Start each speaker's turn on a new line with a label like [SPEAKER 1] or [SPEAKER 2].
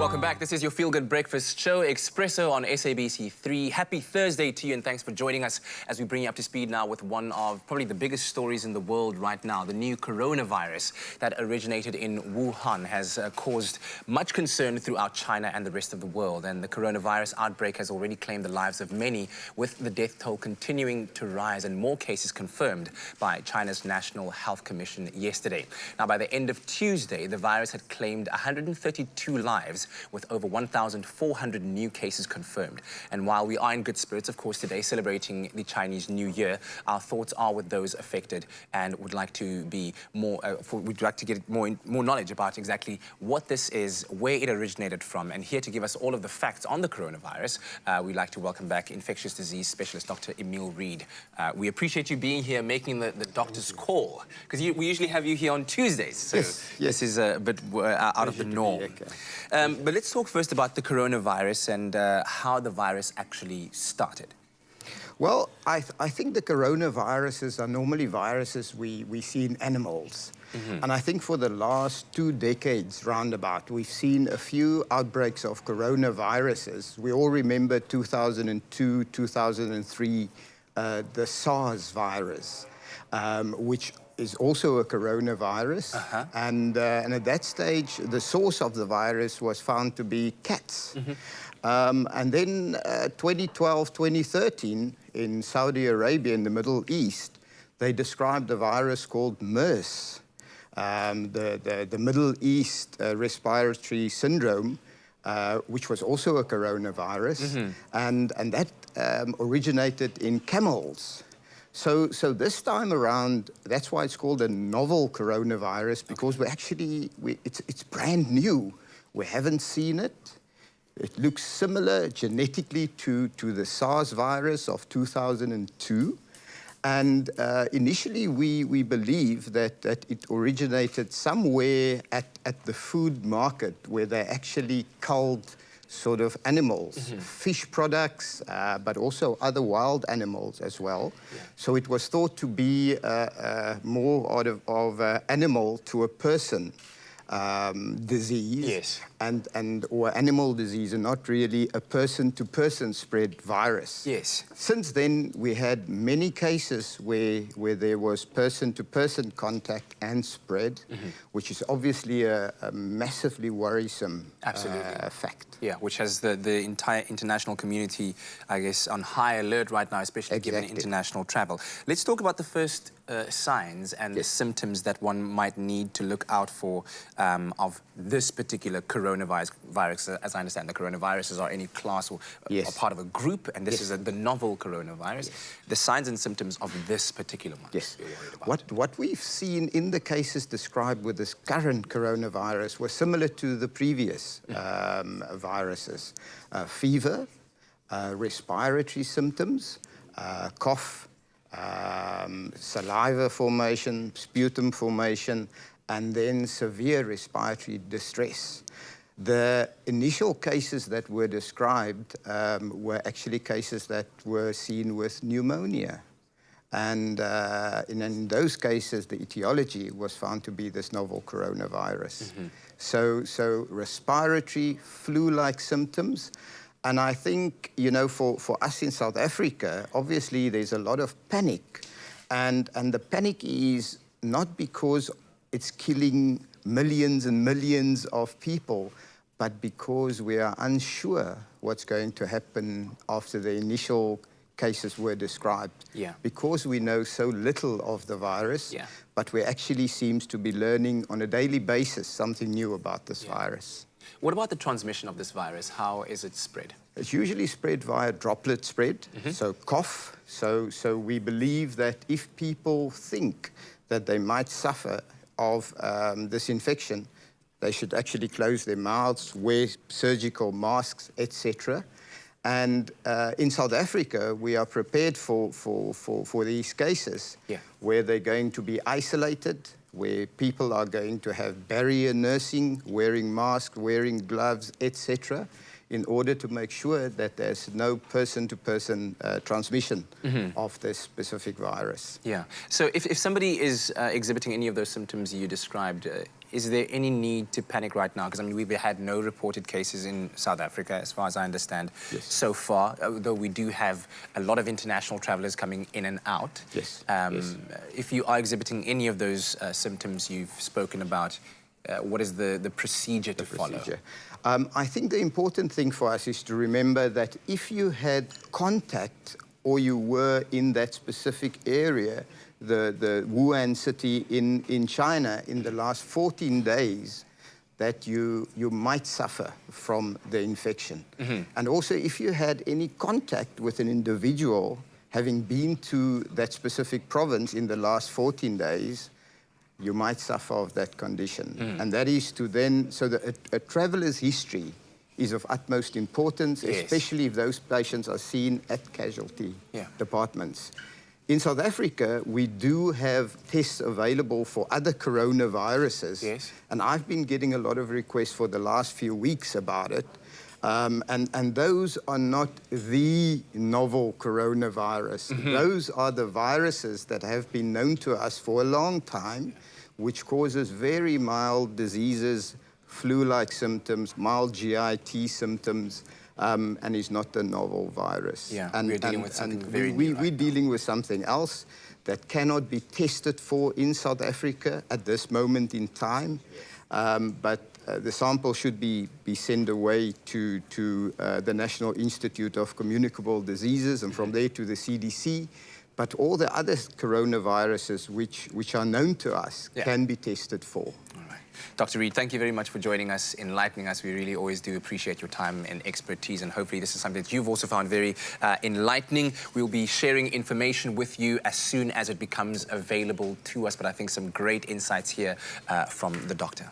[SPEAKER 1] Welcome back. This is your feel-good breakfast show, Expresso on SABC3. Happy Thursday to you and thanks for joining us as we bring you up to speed now with one of probably the biggest stories in the world right now. The new coronavirus that originated in Wuhan has caused much concern throughout China and the rest of the world. And the coronavirus outbreak has already claimed the lives of many, with the death toll continuing to rise and more cases confirmed by China's National Health Commission yesterday. Now, by the end of Tuesday, the virus had claimed 132 lives, with over 1,400 new cases confirmed. And while we are in good spirits, of course, today celebrating the Chinese New Year, our thoughts are with those affected and would like to be more, we'd like to get more knowledge about exactly what this is, where it originated from. And here to give us all of the facts on the coronavirus, we'd like to welcome back infectious disease specialist, Dr. Emile Reid. We appreciate you being here, making the doctor's call, because we usually have you here on Tuesdays. So
[SPEAKER 2] yes.
[SPEAKER 1] This is a bit out of the norm.
[SPEAKER 2] Okay.
[SPEAKER 1] But let's talk first about the coronavirus and how the virus actually started.
[SPEAKER 2] Well, I think the coronaviruses are normally viruses we see in animals. And I think for the last 2 decades, roundabout, we've seen a few outbreaks of coronaviruses. We all remember 2002, 2003, the SARS virus, which is also a coronavirus. And at that stage, the source of the virus was found to be cats. And then 2012, 2013, in Saudi Arabia, in the Middle East, they described a virus called MERS, the Middle East respiratory syndrome, which was also a coronavirus. And that originated in camels. So this time around, that's why it's called a novel coronavirus, because it's brand new. We haven't seen it. It looks similar genetically to the SARS virus of 2002. And initially, we believe that it originated somewhere at the food market, where they actually culled sort of animals, fish products, but also other wild animals as well. So it was thought to be more of an animal to a person disease, or animal disease, and not really a person-to-person spread virus. Since then, we had many cases where there was person-to-person contact and spread, which is obviously a massively worrisome fact.
[SPEAKER 1] Yeah, which has the entire international community, I guess, on high alert right now, especially given international travel. Let's talk about the first signs and the symptoms that one might need to look out for of this particular coronavirus. As I understand, the coronaviruses are any class or part of a group, and this is the novel coronavirus. The signs and symptoms of this particular one. You're worried about.
[SPEAKER 2] What we've seen in the cases described with this current coronavirus was similar to the previous viruses. Fever, respiratory symptoms, cough, saliva formation, sputum formation, and then severe respiratory distress. The initial cases that were described were actually cases that were seen with pneumonia. And in those cases, the etiology was found to be this novel coronavirus. So respiratory, flu-like symptoms. And I think, you know, for us in South Africa, obviously there's a lot of panic. And the panic is not because it's killing millions and millions of people, but because we are unsure what's going to happen after the initial cases were described. Because we know so little of the virus, but we actually seems to be learning on a daily basis something new about this virus.
[SPEAKER 1] What about the transmission of this virus? How is it spread?
[SPEAKER 2] It's usually spread via droplet spread, so cough. So we believe that if people think that they might suffer of this infection, they should actually close their mouths, wear surgical masks, etc. And in South Africa, we are prepared for these cases where they're going to be isolated, where people are going to have barrier nursing, wearing masks, wearing gloves, etc., in order to make sure that there's no person-to-person transmission of this specific virus.
[SPEAKER 1] Yeah. So if somebody is exhibiting any of those symptoms you described, is there any need to panic right now? Because, I mean, we've had no reported cases in South Africa, as far as I understand, so far, though we do have a lot of international travelers coming in and out. If you are exhibiting any of those symptoms you've spoken about, what is the procedure to follow?
[SPEAKER 2] I think the important thing for us is to remember that if you had contact or you were in that specific area, the Wuhan city in China, in the last 14 days, that you might suffer from the infection. And also, if you had any contact with an individual having been to that specific province in the last 14 days, you might suffer of that condition. And that is to then, so that a traveler's history is of utmost importance, especially if those patients are seen at casualty departments. In South Africa, we do have tests available for other coronaviruses. And I've been getting a lot of requests for the last few weeks about it. And those are not the novel coronavirus. Those are the viruses that have been known to us for a long time, which causes very mild diseases, flu-like symptoms, mild GIT symptoms, and is not a novel virus.
[SPEAKER 1] And we're dealing with something very new.
[SPEAKER 2] We're dealing with something else that cannot be tested for in South Africa at this moment in time. But the sample should be sent away to the National Institute of Communicable Diseases, and from there to the CDC. But all the other coronaviruses which are known to us can be tested for.
[SPEAKER 1] Dr. Reid, thank you very much for joining us, enlightening us. We really always do appreciate your time and expertise, and hopefully this is something that you've also found very enlightening. We'll be sharing information with you as soon as it becomes available to us, but I think some great insights here from the doctor.